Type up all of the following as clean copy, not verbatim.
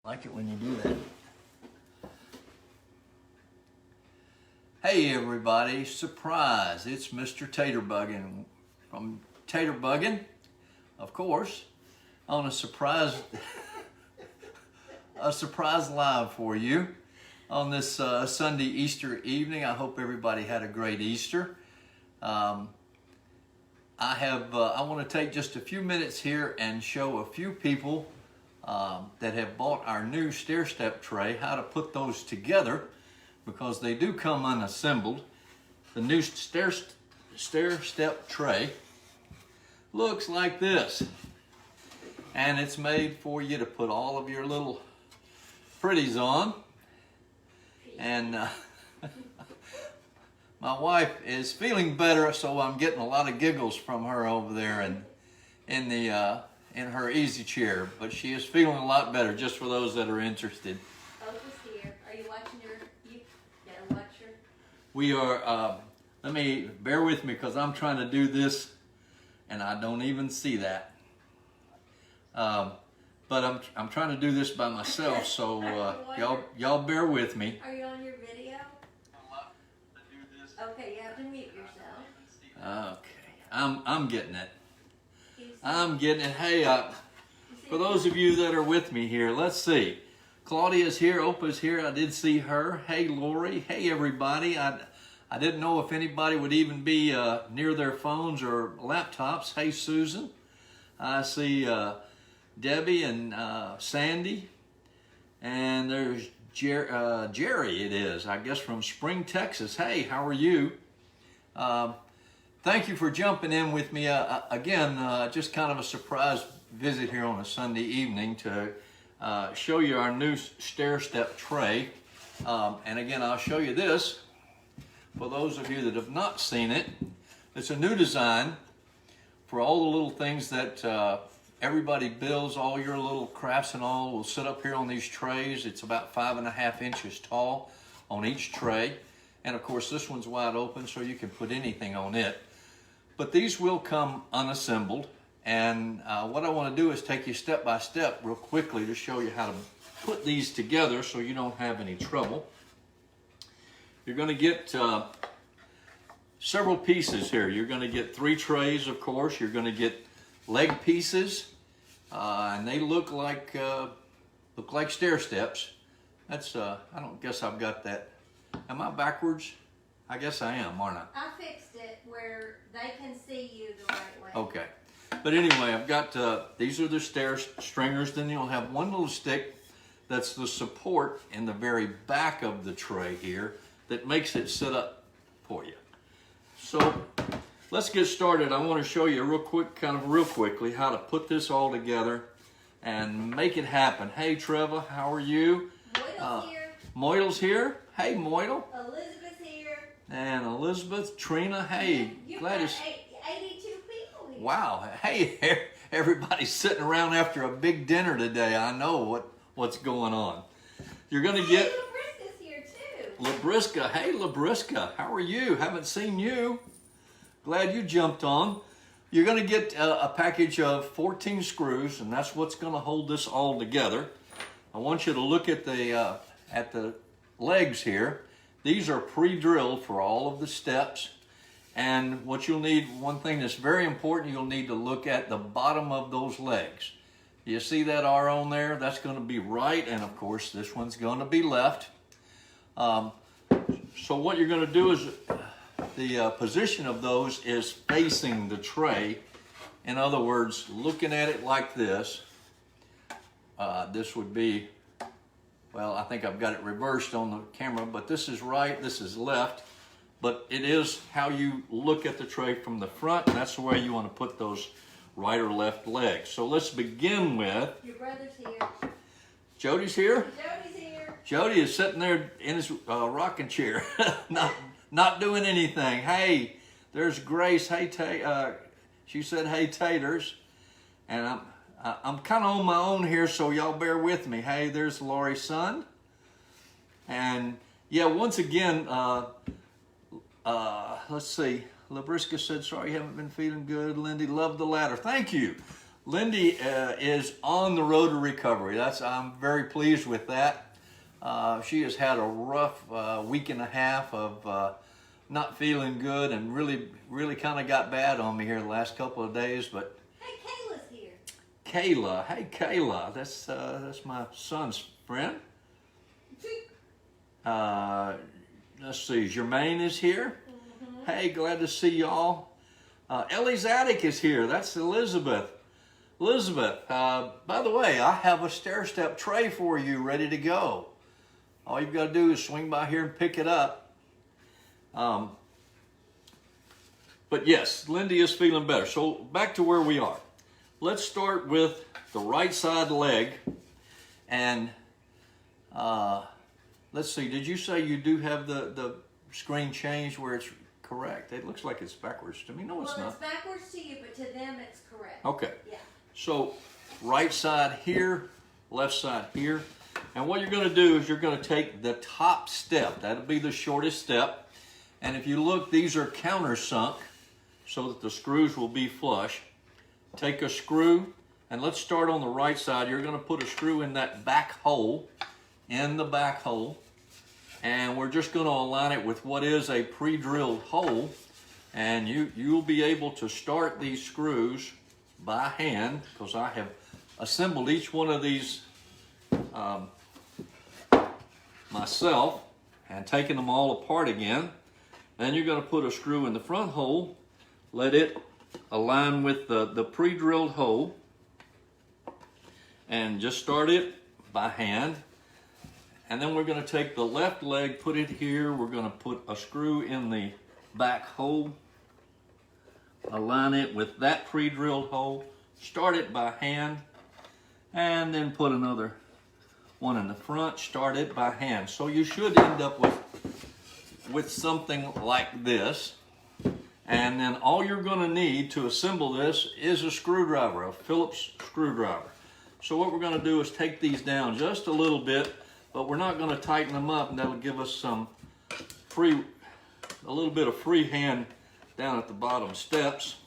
Like it when you do that. Hey everybody, surprise, it's Mr. Taterbuggin from Taterbuggin, of course, on a surprise live for you on this Sunday Easter evening. I hope everybody had a great Easter. I want to take just a few minutes here and show a few people that have bought our new stair step tray how to put those together, because they do come unassembled. The new stair step tray looks like this, and it's made for you to put all of your little pretties on. And my wife is feeling better, so I'm getting a lot of giggles from her over there and in her easy chair, but she is feeling a lot better, just for those that are interested. Oprah's here. Are you watching you gotta watch her? We are, let me, bear with me, because I'm trying to do this and I don't even see that. But I'm trying to do this by myself, so y'all bear with me. Are you on your video? Okay, you have to mute yourself. Okay, I'm getting it. I'm getting it. Hey, for those of you that are with me here, let's see. Claudia's here, Opa's here. I did see her. Hey, Lori. Hey, everybody. I didn't know if anybody would even be near their phones or laptops. Hey, Susan. I see Debbie and Sandy. And there's Jerry, it is, I guess, from Spring, Texas. Hey, how are you? Thank you for jumping in with me. Again, just kind of a surprise visit here on a Sunday evening to show you our new stair step tray. And again, I'll show you this. For those of you that have not seen it, it's a new design for all the little things that everybody builds. All your little crafts and all will sit up here on these trays. It's about 5.5 inches tall on each tray. And of course, this one's wide open, so you can put anything on it. But these will come unassembled. And what I want to do is take you step by step real quickly to show you how to put these together so you don't have any trouble. You're going to get several pieces here. You're going to get 3 trays, of course. You're going to get leg pieces, and they look like stair steps. That's I don't guess I've got that. Am I backwards? I guess I am, aren't I? I fixed it where they can see you the right way. Okay. But anyway, I've got, these are the stair stringers. Then you'll have one little stick that's the support in the very back of the tray here that makes it sit up for you. So let's get started. I want to show you real quickly how to put this all together and make it happen. Hey, Trevor, how are you? Moidle's here. Moidle's here. Hey, Moidle. Elizabeth's here. And Elizabeth, Trina, hey. You've Glad got to 82 people here. Wow. Hey, everybody's sitting around after a big dinner today. I know what's going on. You're going to get... Labriska's here too. Labriska. Hey, Labriska. How are you? Haven't seen you. Glad you jumped on. You're going to get a package of 14 screws, and that's what's going to hold this all together. I want you to look at the legs here. These are pre-drilled for all of the steps. And what you'll need, one thing that's very important, you'll need to look at the bottom of those legs. You see that R on there? That's going to be right, and of course this one's going to be left. So what you're going to do is, the position of those is facing the tray. In other words, looking at it like this. This would be, well, I think I've got it reversed on the camera, but this is right, this is left. But it is how you look at the tray from the front, and that's the way you want to put those right or left legs. So let's begin with... Your brother's here. Jody's here? Jody's here. Jody is sitting there in his rocking chair, not doing anything. Hey, there's Grace. Hey, she said, hey, taters. And I'm kind of on my own here, so y'all bear with me. Hey, there's Lori's son. And yeah, once again, let's see. Labriska said, sorry you haven't been feeling good. Lindy, love the ladder. Thank you. Lindy is on the road to recovery. I'm very pleased with that. She has had a rough week and a half of not feeling good, and really kind of got bad on me here the last couple of days. But hey, Kayla's here. Kayla, hey Kayla, that's my son's friend. Let's see, Jermaine is here. Mm-hmm. Hey, glad to see y'all. Ellie's Attic is here. That's Elizabeth. Elizabeth, by the way, I have a stair step tray for you ready to go. All you've got to do is swing by here and pick it up. But yes, Lindy is feeling better. So back to where we are. Let's start with the right side leg. And let's see, did you say you do have the screen changed where it's correct? It looks like it's backwards to me. No, it's not. Well, it's backwards to you, but to them it's correct. Okay. Yeah. So right side here, left side here. And what you're going to do is you're going to take the top step. That'll be the shortest step. And if you look, these are countersunk so that the screws will be flush. Take a screw, and let's start on the right side. You're going to put a screw in that back hole, and we're just going to align it with what is a pre-drilled hole. And you'll be able to start these screws by hand, because I have assembled each one of these myself and taken them all apart again. Then you're going to put a screw in the front hole, let it align with the pre-drilled hole, and just start it by hand. And then we're going to take the left leg, put it here. We're going to put a screw in the back hole, align it with that pre-drilled hole, start it by hand, and then put another one in the front, start it by hand. So you should end up with something like this. And then all you're going to need to assemble this is a screwdriver, a Phillips screwdriver. So what we're going to do is take these down just a little bit, but we're not going to tighten them up, and that'll give us a little bit of free hand down at the bottom steps.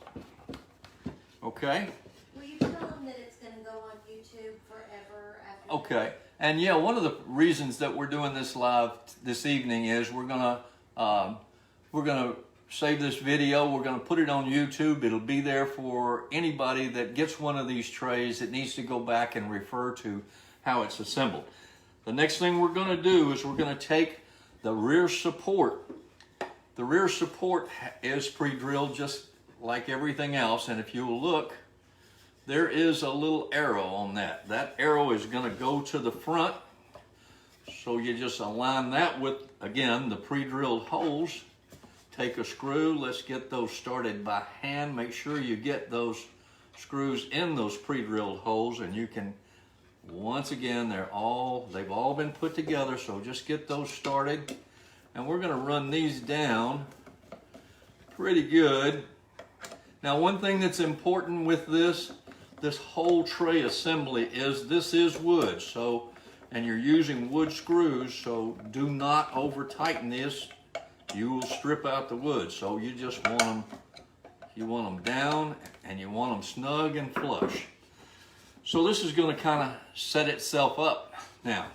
Okay? Will you tell them that it's going to go on YouTube forever after? Okay. And yeah, one of the reasons that we're doing this live this evening is we're gonna save this video. We're gonna put it on YouTube. It'll be there for anybody that gets one of these trays that needs to go back and refer to how it's assembled. The next thing we're gonna do is we're gonna take the rear support. The rear support is pre-drilled just like everything else, and if you'll look, there is a little arrow on that. That arrow is going to go to the front. So you just align that with, again, the pre-drilled holes. Take a screw. Let's get those started by hand. Make sure you get those screws in those pre-drilled holes, and you can, once again, they've all been put together. So just get those started. And we're going to run these down pretty good. Now, one thing that's important with this whole tray assembly is this is wood, so, and you're using wood screws, so do not over tighten this. You will strip out the wood. So you just want them down, and you want them snug and flush. So this is going to kind of set itself up now.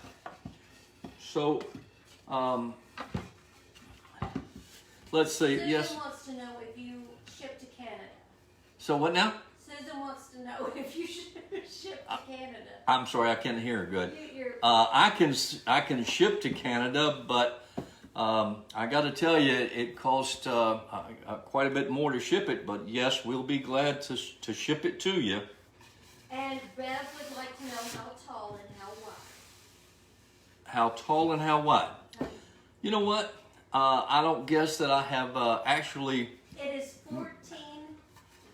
So let's see. Susan Yes. wants to know if you ship to Canada. So what now? Susan wants to know if you ship to Canada. I'm sorry, I can't hear her good. I can ship to Canada, but I got to tell you, it costs quite a bit more to ship it. But yes, we'll be glad to ship it to you. And Bev would like to know how tall and how wide. How tall and how wide? You know what? I don't guess that I have actually. It is 14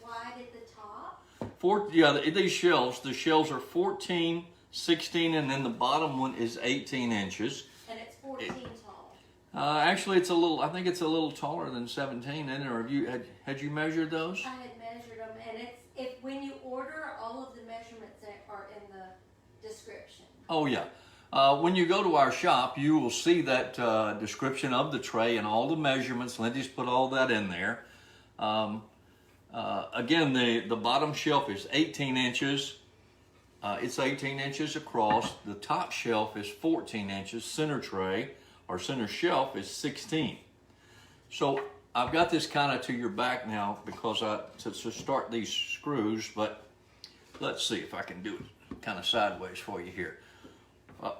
wide at the top. These shelves, the shelves are 14, 16, and then the bottom one is 18 inches. And it's 14 tall. Actually, I think it's a little taller than 17, isn't it? Or had you measured those? I had measured them, and when you order, all of the measurements are in the description. Oh yeah. When you go to our shop, you will see that description of the tray and all the measurements. Lindy's put all that in there. Again, the bottom shelf is 18 inches. It's 18 inches across. The top shelf is 14 inches. Center tray or center shelf is 16. So I've got this kind of to your back now because to start these screws, but let's see if I can do it kind of sideways for you here.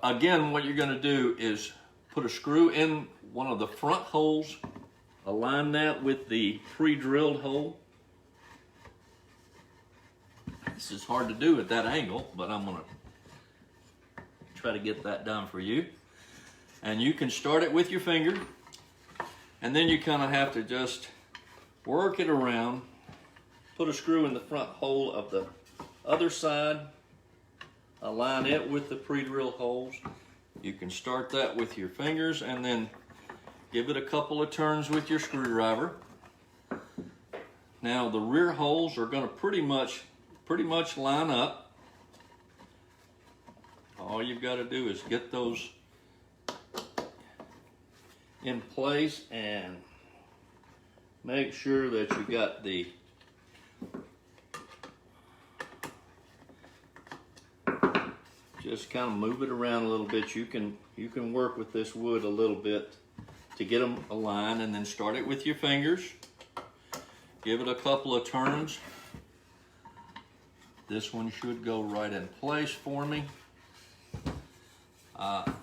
Again, what you're going to do is put a screw in one of the front holes, align that with the pre-drilled hole. This is hard to do at that angle, but I'm going to try to get that done for you. And you can start it with your finger, and then you kind of have to just work it around, put a screw in the front hole of the other side, align it with the pre-drilled holes. You can start that with your fingers and then give it a couple of turns with your screwdriver. Now the rear holes are going to pretty much line up. All you've got to do is get those in place and make sure that you got the just kind of move it around a little bit. You can work with this wood a little bit to get them aligned, and then start it with your fingers. Give it a couple of turns. This one should go right in place for me.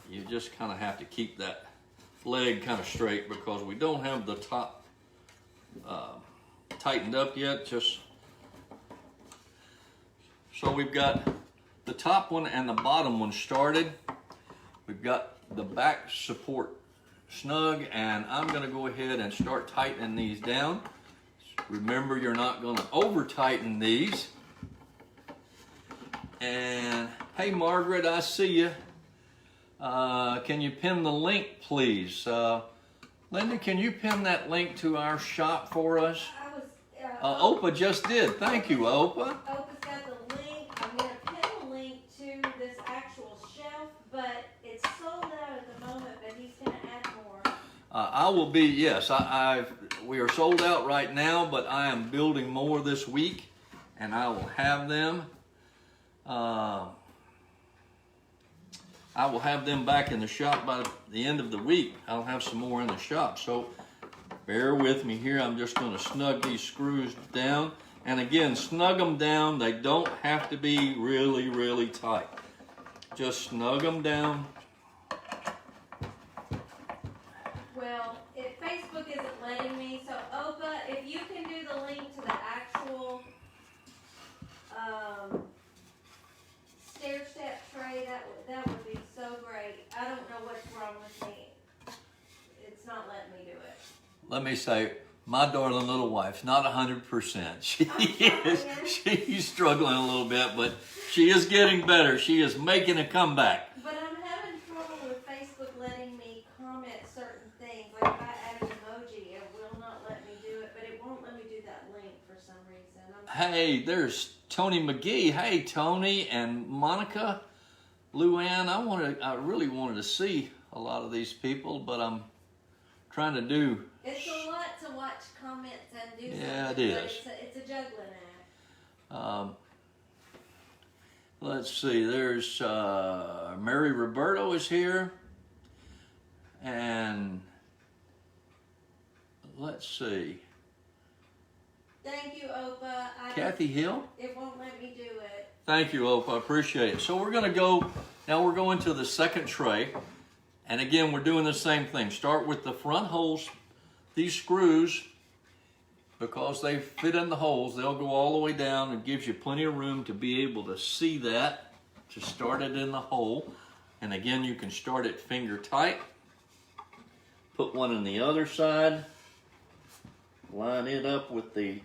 You just kind of have to keep that leg kind of straight because we don't have the top tightened up yet. So we've got the top one and the bottom one started. We've got the back support snug, and I'm going to go ahead and start tightening these down. Remember, you're not going to over tighten these. And hey Margaret, I see you. Can you pin the link, please? Linda, can you pin that link to our shop for us? Opa just did. Thank you, Opa. Opa's got the link. I'm going to pin the link to this actual shelf, but it's sold out at the moment, but he's going to add more. I will be, yes. We are sold out right now, but I am building more this week, and I will have them. I will have them back in the shop by the end of the week. I'll have some more in the shop, so bear with me here. I'm just going to snug these screws down. And again, snug them down. They don't have to be really, really tight. Just snug them down. Well, Facebook isn't letting me, so Opa, if you can do the link to the actual stair step tray, that would be so great. I don't know what's wrong with me. It's not letting me do it. Let me say, my darling little wife's not 100%. She's struggling a little bit, but she is getting better. She is making a comeback. But I'm having trouble with Facebook letting me comment certain things. Like if I add an emoji, it will not let me do it, but it won't let me do that link for some reason. Hey, there's Tony McGee. Hey, Tony and Monica, Luann. I really wanted to see a lot of these people, but I'm trying to do. It's a lot to watch comments and do something. Yeah, it is. It's a juggling act. Let's see. There's Mary Roberto is here, and let's see. Thank you, Opa. Kathy Hill. It won't let me do it. Thank you, Opa. I appreciate it. So we're going to go, now we're going to the second tray. And again, we're doing the same thing. Start with the front holes. These screws, because they fit in the holes, they'll go all the way down. It gives you plenty of room to be able to see that, to start it in the hole. And again, you can start it finger tight. Put one on the other side. Line it up with the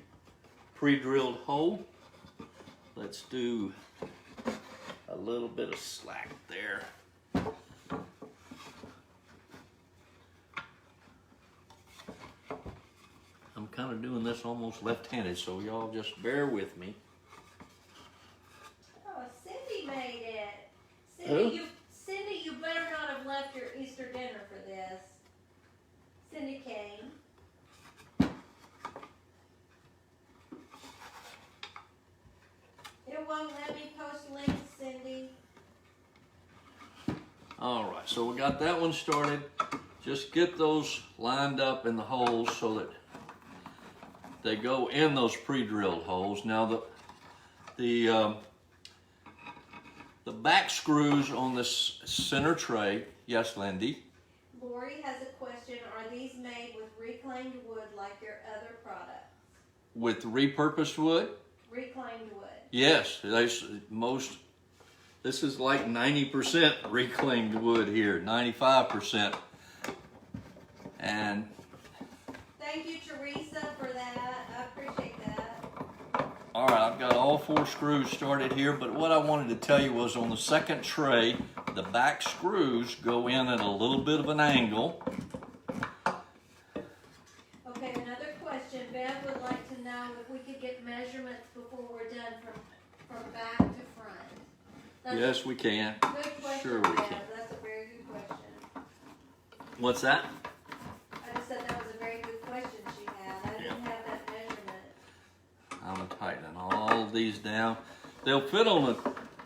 pre-drilled hole. Let's do a little bit of slack there. I'm kind of doing this almost left-handed, so y'all just bear with me. Oh, Cindy made it. Who? Cindy, you better not have left your Easter dinner for this. Cindy came. All right, so we got that one started. Just get those lined up in the holes so that they go in those pre-drilled holes. Now the back screws on this center tray, yes, Lindy? Lori has a question. Are these made with reclaimed wood like your other products? With repurposed wood? Reclaimed wood. Yes, this is like 90% reclaimed wood here, 95%. And thank you, Teresa, for that. I appreciate that. all right, I've got all 4 screws started here, but what I wanted to tell you was on the second tray, the back screws go in at a little bit of an angle. Okay, another question. Bev would like to know if we could get measurements before we're done from back to front. That's Yes, we can. a good question, Sure we Bev. can. That's a very good question. What's that? I just said that was a very good question she had. I didn't have that measurement. I'm tightening all of these down. They'll fit on a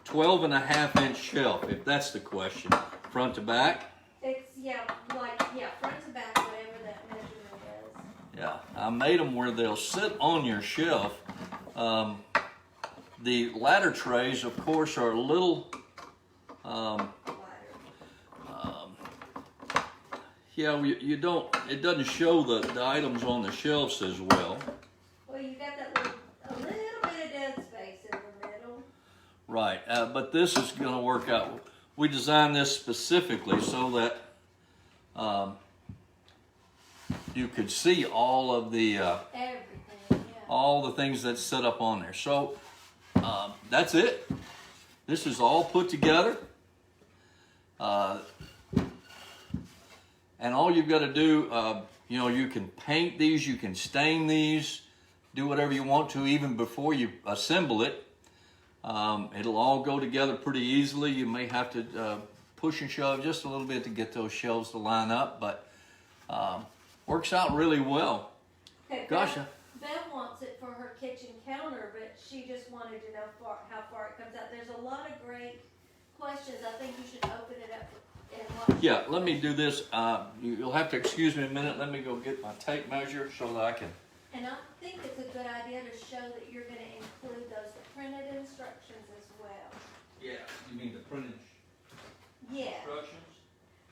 12.5-inch shelf, if that's the question. Front to back? It's, front to back, whatever that measurement is. Yeah, I made them where they'll sit on your shelf. The ladder trays, of course, are a little, Wider. it doesn't show the items on the shelves as well. Well, you got that a little bit of dead space in the middle. Right, but this is going to work out. We designed this specifically so that you could see all of the Everything, yeah. all the things that set up on there. So that's it. This is all put together. And all you've got to do, you can paint these, you can stain these, do whatever you want to even before you assemble it. It'll all go together pretty easily. You may have to push and shove just a little bit to get those shelves to line up, but works out really well. Okay, Gosh, Bev wants it for her kitchen counter, but she just wanted to know how far it comes out. There's a lot of great questions. I think you should open it up and watch. yeah, let me do this. You'll have to excuse me a minute. Let me go get my tape measure so that I can. And I think it's a good idea to show that you're going to include those printed instructions as well. Yeah, you mean the printed Yeah. instructions?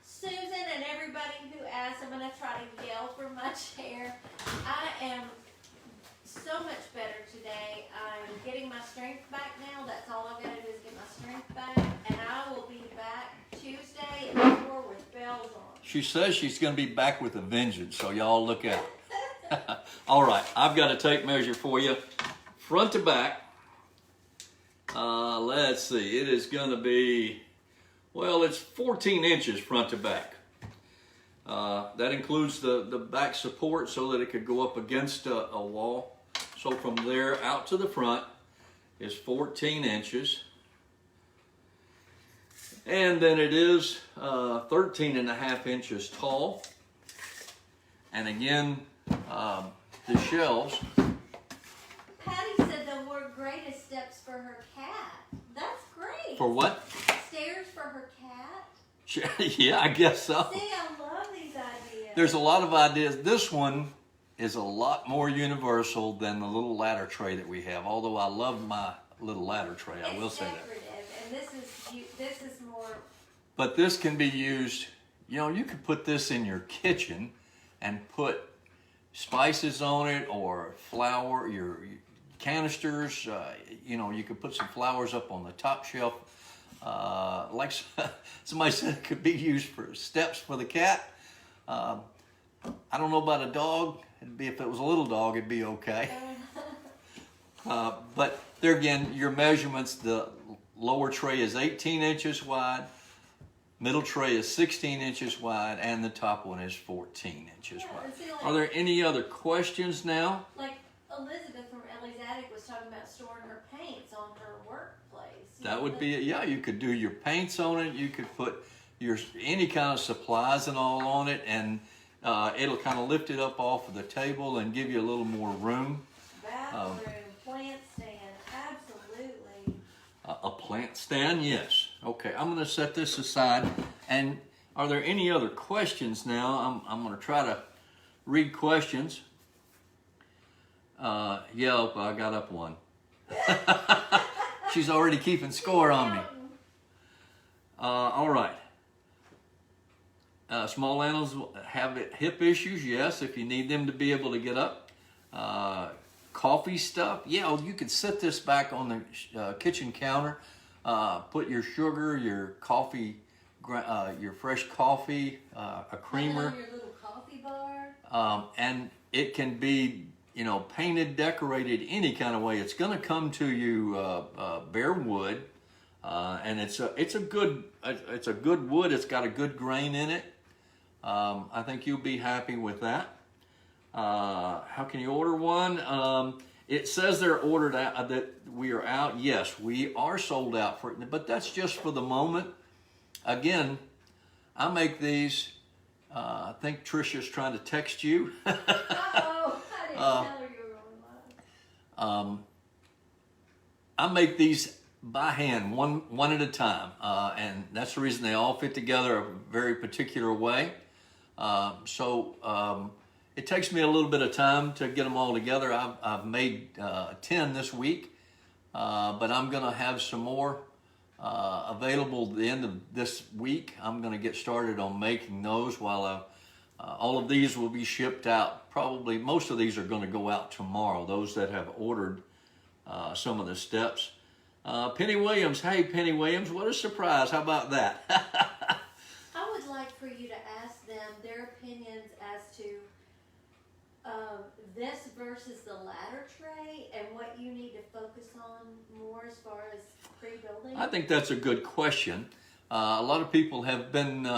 Susan and everybody who asked, I'm going to try to yell for my chair. I am so much better today. I'm getting my strength back now. That's all I've got to do is get my strength back. And I will be back Tuesday at 4 with bells on. She says she's going to be back with a vengeance, so y'all look out. All right, I've got a tape measure for you. Front to back. Let's see. It is going to be, well, it's 14 inches front to back. That includes the back support so that it could go up against a wall. So from there out to the front is 14 inches. And then it is 13.5 inches tall. And again, the shelves. Patty said the word greatest steps for her cat. That's great. For what? Stairs for her cat. Yeah, I guess so. See, I love these ideas. There's a lot of ideas. This one is a lot more universal than the little ladder tray that we have. Although I love my little ladder tray, I will say that. Decorative, and this is more. But this can be used, you could put this in your kitchen and put spices on it or flour, your canisters. You could put some flowers up on the top shelf. Like somebody said, it could be used for steps for the cat. I don't know about a dog. If it was a little dog, it'd be okay. But there again, your measurements, the lower tray is 18 inches wide, middle tray is 16 inches wide, and the top one is 14 inches wide. Are there any other questions now? Like Elizabeth from Ellie's Attic was talking about storing her paints on her workplace. That would be it. Yeah, you could do your paints on it. You could put any kind of supplies and all on it, and it'll kind of lift it up off of the table and give you a little more room. Bathroom, plant stand, absolutely. A plant stand, yes. Okay, I'm going to set this aside. And are there any other questions now? I'm going to try to read questions. Yeah, I got up one. She's already keeping score on me. All right. Small animals have hip issues, yes, if you need them to be able to get up. Coffee stuff, yeah, you could set this back on the kitchen counter, put your sugar, your coffee, your fresh coffee, a creamer. Your little coffee bar. And it can be, painted, decorated any kind of way. It's going to come to you bare wood, and it's a good wood. It's got a good grain in it. I think you'll be happy with that. How can you order one? It says they're ordered out, that we are out. Yes, we are sold out for it, but that's just for the moment. Again, I make these. I think Trisha's trying to text you. Uh-oh, I didn't tell her you were on live. I make these by hand, one at a time, and that's the reason they all fit together a very particular way. It takes me a little bit of time to get them all together. I've made 10 this week, but I'm going to have some more available at the end of this week. I'm going to get started on making those while all of these will be shipped out. Probably most of these are going to go out tomorrow, those that have ordered some of the steps. Penny Williams, hey Penny Williams, what a surprise. How about that? I would like for you to ask them their opinions as to this versus the ladder tray and what you need to focus on more as far as pre-building. I think that's a good question. A lot of people have been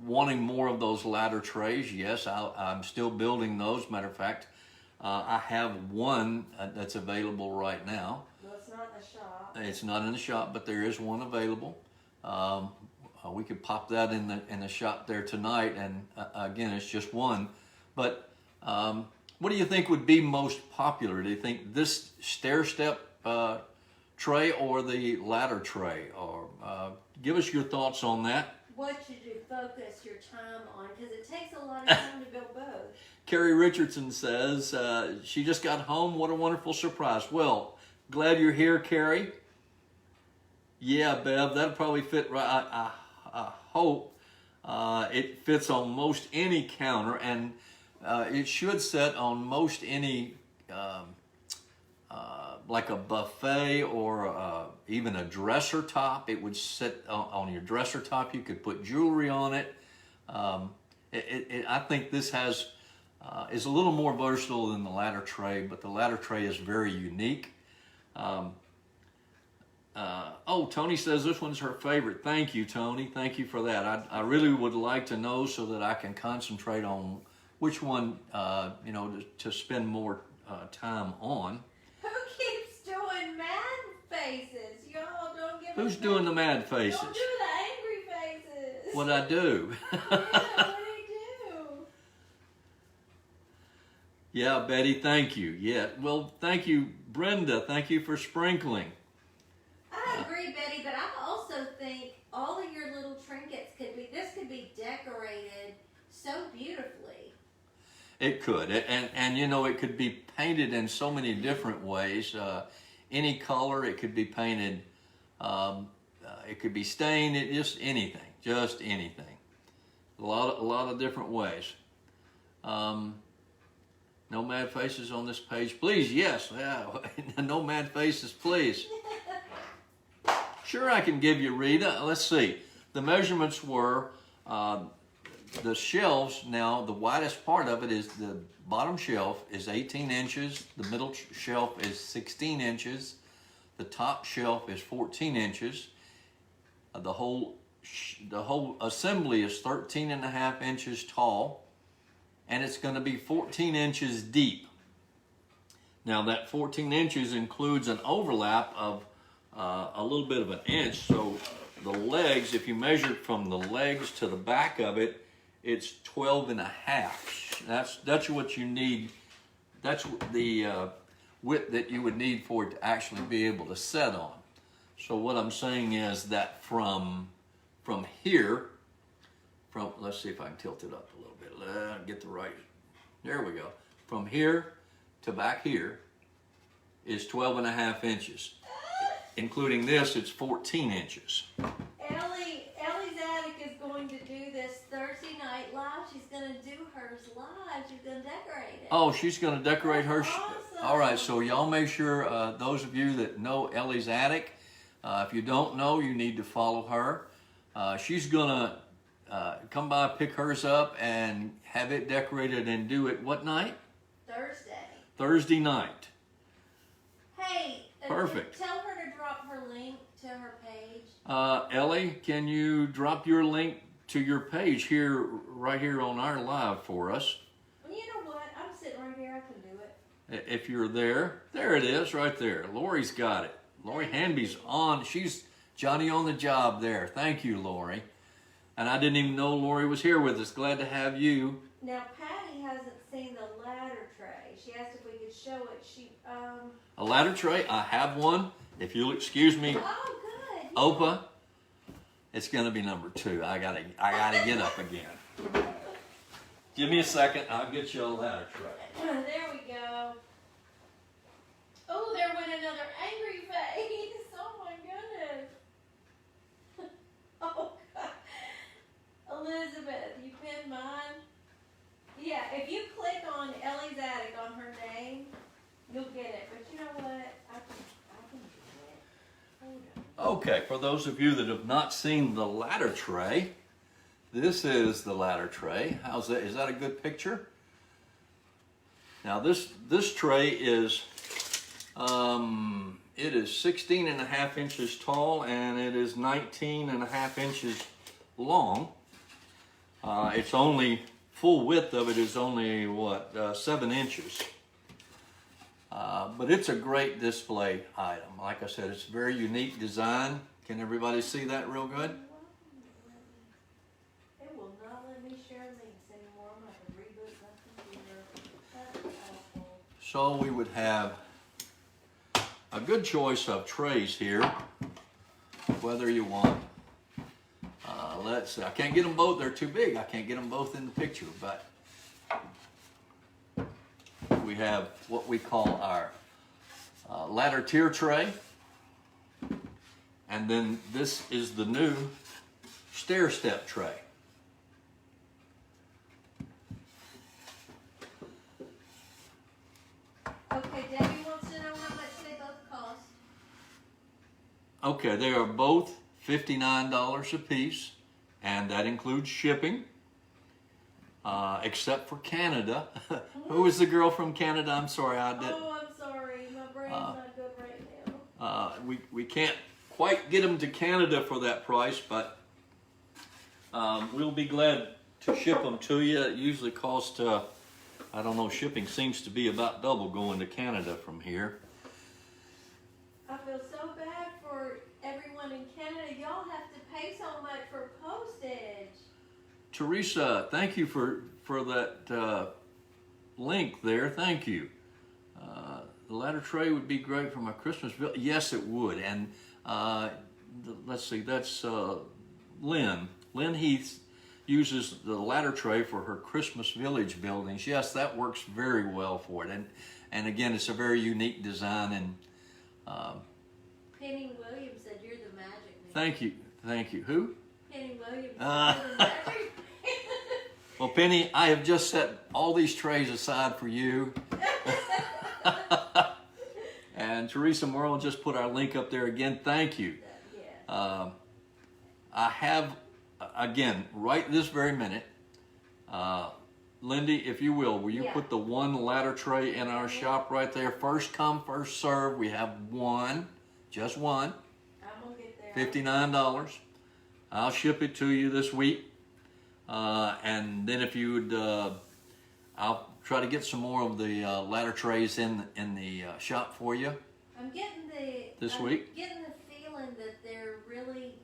wanting more of those ladder trays. Yes, I'm still building those. Matter of fact, I have one that's available right now. Well, it's not in the shop. It's not in the shop, but there is one available. We could pop that in the shop there tonight, and again, it's just one. But what do you think would be most popular? Do you think this stair step tray or the ladder tray? Or give us your thoughts on that. What should you focus your time on? Because it takes a lot of time to build both. Carrie Richardson says she just got home. What a wonderful surprise. Well, glad you're here, Carrie. Yeah, Bev, that'll probably fit right. I hope it fits on most any counter, and it should set on most any, like a buffet or even a dresser top. It would sit on your dresser top. You could put jewelry on it. I think this is a little more versatile than the ladder tray, but the ladder tray is very unique. Tony says this one's her favorite. Thank you, Tony. Thank you for that. I really would like to know so that I can concentrate on which one, to spend more time on. Who keeps doing mad faces? Y'all don't give Who's doing the mad faces? Don't do the angry faces. What'd I do? Yeah, what do you do? Yeah, Betty, thank you. Yeah, well, thank you, Brenda. Thank you for sprinkling. I agree, Betty, but I also think all of your little trinkets could be decorated so beautifully. It could, and it could be painted in so many different ways. Any color, it could be painted. It could be stained. Just anything. A lot of different ways. No mad faces on this page, please. Yes, yeah. No mad faces, please. Sure, I can give you, Rita. Let's see. The measurements were the shelves. Now, the widest part of it is the bottom shelf is 18 inches. The middle shelf is 16 inches. The top shelf is 14 inches. The whole assembly is 13 and a half inches tall, and it's going to be 14 inches deep. Now, that 14 inches includes an overlap of a little bit of an inch, so the legs, if you measure from the legs to the back of it, it's 12 and a half. That's what you need. That's the width that you would need for it to actually be able to set on. So what I'm saying is that from here let's see if I can tilt it up a little bit. Get the right, there we go. From here to back here is 12.5 inches. Including this, it's 14 inches. Ellie's attic is going to do this Thursday night live. She's going to do hers live. She's going to decorate it. Oh, she's going to decorate hers. Awesome. All right, so y'all make sure, those of you that know Ellie's attic, if you don't know, you need to follow her. She's going to come by, pick hers up, and have it decorated and do it what night? Thursday. Thursday night. Hey, Perfect. Tell her to drop her link to her page. Ellie, can you drop your link to your page here, right here on our live for us? Well, you know what? I'm sitting right here. I can do it. If you're there, there it is, right there. Lori's got it. Lori Hanby's on. She's Johnny on the job there. Thank you, Lori. And I didn't even know Lori was here with us. Glad to have you. Now, Patty hasn't seen the ladder tray. She asked if we could show it. A ladder tray, I have one. If you'll excuse me, Oh, good. Opa, it's gonna be number 2. I gotta get up again. Give me a second, I'll get you a ladder tray. There we go. Oh, there went another angry face. Oh my goodness. Oh God. Elizabeth, you pinned mine? Yeah, if you click on Ellie's attic on her name, you'll get it. But you know what? I can do it. Hold on. Okay, for those of you that have not seen the ladder tray, this is the ladder tray. How's that? Is that a good picture? Now this tray is it is 16.5 inches tall and it is 19.5 inches long. It's only full width of it is only what 7 inches. But it's a great display item. Like I said, it's a very unique design. Can everybody see that real good? It will not let me share links anymore. I'm going to have to reboot my computer. That's awful. So we would have a good choice of trays here, whether you want. Let's see, I can't get them both, they're too big. I can't get them both in the picture, but we have what we call our ladder tier tray. And then this is the new stair step tray. Okay, Debbie wants to know how much they both cost. Okay, they are both $59 a piece, and that includes shipping, except for Canada. Who is the girl from Canada? I'm sorry, I did. Oh, I'm sorry. My brain's not good right now. We can't quite get them to Canada for that price, but we'll be glad to ship them to you. It usually costs, I don't know, shipping seems to be about double going to Canada from here. I feel so bad for everyone in Canada. Y'all have to pay so much for postage. Teresa, thank you for that link there. Thank you. The ladder tray would be great for my Christmas bill. Yes, it would. And let's see, that's Lynn. Lynn Heath uses the ladder tray for her Christmas Village buildings. Yes, that works very well for it. And again, it's a very unique design. And Penny Williams said you're the magic man. thank you. Thank you. Who? Penny Williams said you're the magic man. Well, Penny, I have just set all these trays aside for you. And Teresa Morrill just put our link up there again. Thank you. Yeah. I have, again, right this very minute, Lindy, if you will you Yeah. put the one ladder tray in our shop right there? First come, first serve. We have one, just one, I'm going to get there. $59. I'll ship it to you this week. And then if you would, I'll try to get some more of the ladder trays in the shop for you. I'm getting This week? Getting the feeling that they're really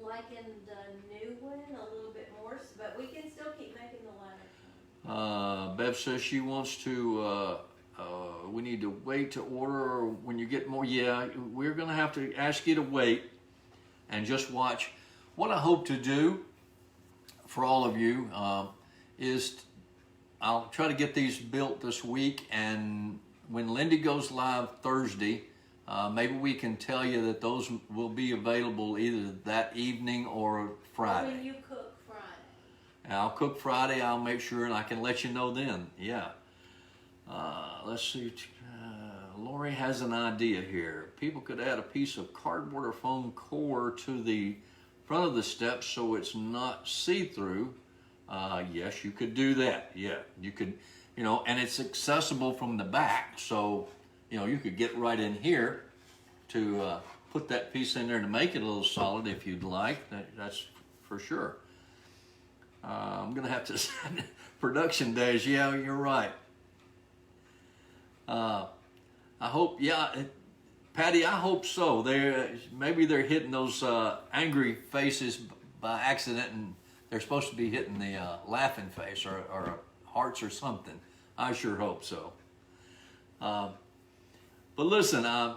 liking the new one a little bit more, but we can still keep making the ladder. Bev says she wants to, we need to wait to order, or when you get more. Yeah, we're going to have to ask you to wait and just watch. What I hope to do for all of you is I'll try to get these built this week, and when Lindy goes live Thursday, maybe we can tell you that those will be available either that evening or Friday. When you cook Friday. And I'll cook Friday. I'll make sure, and I can let you know then. Yeah. Let's see. Lori has an idea here. People could add a piece of cardboard or foam core to the front of the steps so it's not see-through. Yes, you could do that. Yeah, you could, and it's accessible from the back. So, you could get right in here to put that piece in there to make it a little solid if you'd like. That's for sure. I'm going to have to send production days. Yeah, you're right. I hope, Patty, I hope so. Maybe they're hitting those angry faces by accident, and they're supposed to be hitting the laughing face or hearts or something. I sure hope so. But listen, I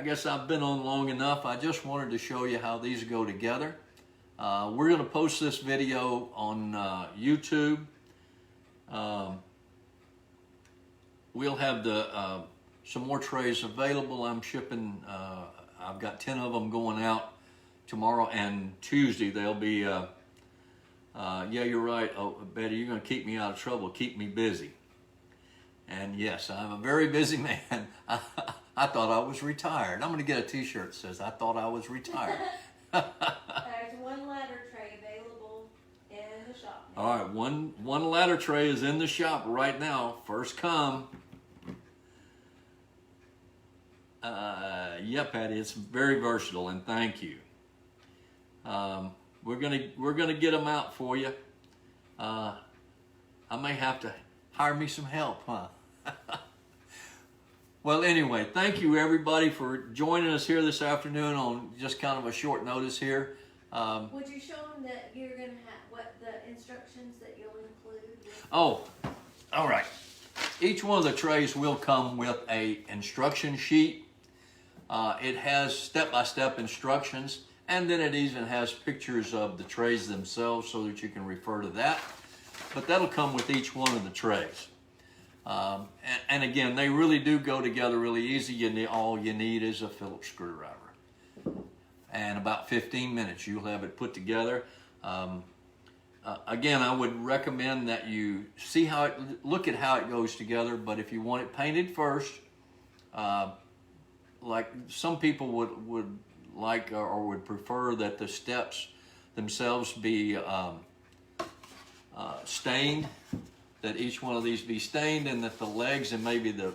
guess I've been on long enough. I just wanted to show you how these go together. We're going to post this video on YouTube. We'll have some more trays available. I'm shipping, I've got 10 of them going out tomorrow and Tuesday. They'll be, yeah, you're right. Oh, Betty, you're going to keep me out of trouble. Keep me busy. And yes, I'm a very busy man. I thought I was retired. I'm going to get a t-shirt that says, I thought I was retired. There's one ladder tray available in the shop now. All right, one ladder tray is in the shop right now. First come. Yeah, Patty, it's very versatile, and thank you. We're gonna get them out for you. I may have to hire me some help, huh? Well, anyway, thank you everybody for joining us here this afternoon on just kind of a short notice here. Would you show them that you're going to have what the instructions that you'll include? Oh, all right. Each one of the trays will come with a instruction sheet. It has step-by-step instructions, and then it even has pictures of the trays themselves so that you can refer to that. But that'll come with each one of the trays. And again, they really do go together really easy. All you need is a Phillips screwdriver. And about 15 minutes, you'll have it put together. Again, I would recommend that you look at how it goes together, but if you want it painted first, like some people would like or would prefer that the steps themselves be stained, that each one of these be stained, and that the legs and maybe the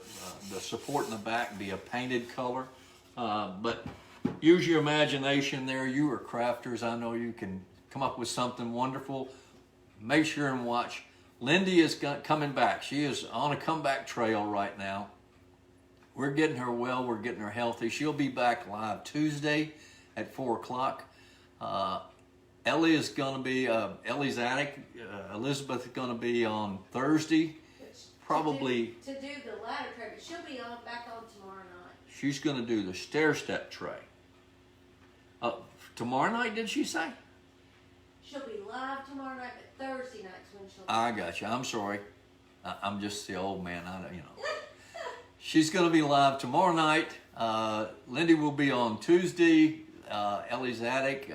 support in the back be a painted color. But use your imagination there. You are crafters. I know you can come up with something wonderful. Make sure and watch. Lindy is coming back. She is on a comeback trail right now. We're getting her well. We're getting her healthy. She'll be back live Tuesday at 4 o'clock. Ellie is going to be, Ellie's Attic. Elizabeth is going to be on Thursday. Probably. To do the ladder tray, but she'll be back on tomorrow night. She's going to do the stair step tray. Tomorrow night, did she say? She'll be live tomorrow night, but Thursday night's when she'll be. I got you. I'm sorry. I'm just the old man. She's going to be live tomorrow night. Lindy will be on Tuesday. Ellie's Attic.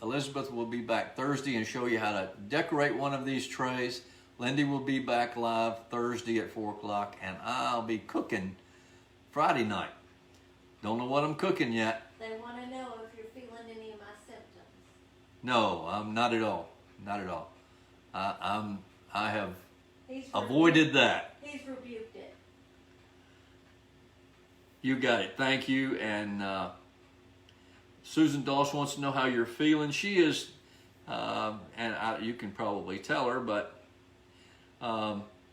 Elizabeth will be back Thursday and show you how to decorate one of these trays. Lindy will be back live Thursday at 4 o'clock, and I'll be cooking Friday night. Don't know what I'm cooking yet. They want to know if you're feeling any of my symptoms. No, I'm not at all. Not at all. I have He's avoided that. He's rebuked it. You got it. Thank you. And Susan Doss wants to know how you're feeling. She is, you can probably tell her, but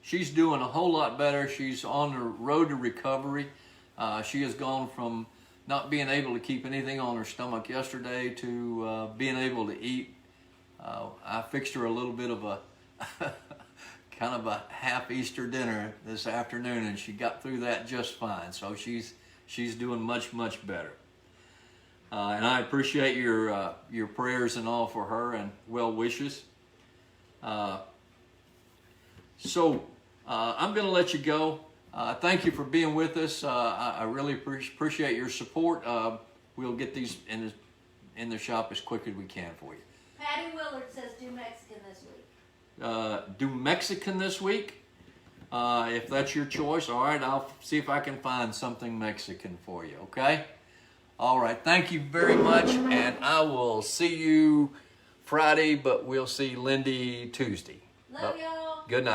she's doing a whole lot better. She's on the road to recovery. She has gone from not being able to keep anything on her stomach yesterday to being able to eat. I fixed her a little bit of a kind of a half Easter dinner this afternoon, and she got through that just fine. So she's doing much, much better. And I appreciate your prayers and all for her and well wishes. So I'm going to let you go. Thank you for being with us. I really appreciate your support. We'll get these in the shop as quick as we can for you. Patty Willard says do Mexican this week. Do Mexican this week? If that's your choice, all right, I'll see if I can find something Mexican for you, okay? All right, thank you very much, and I will see you Friday, but we'll see Lindy Tuesday. Love y'all. Good night.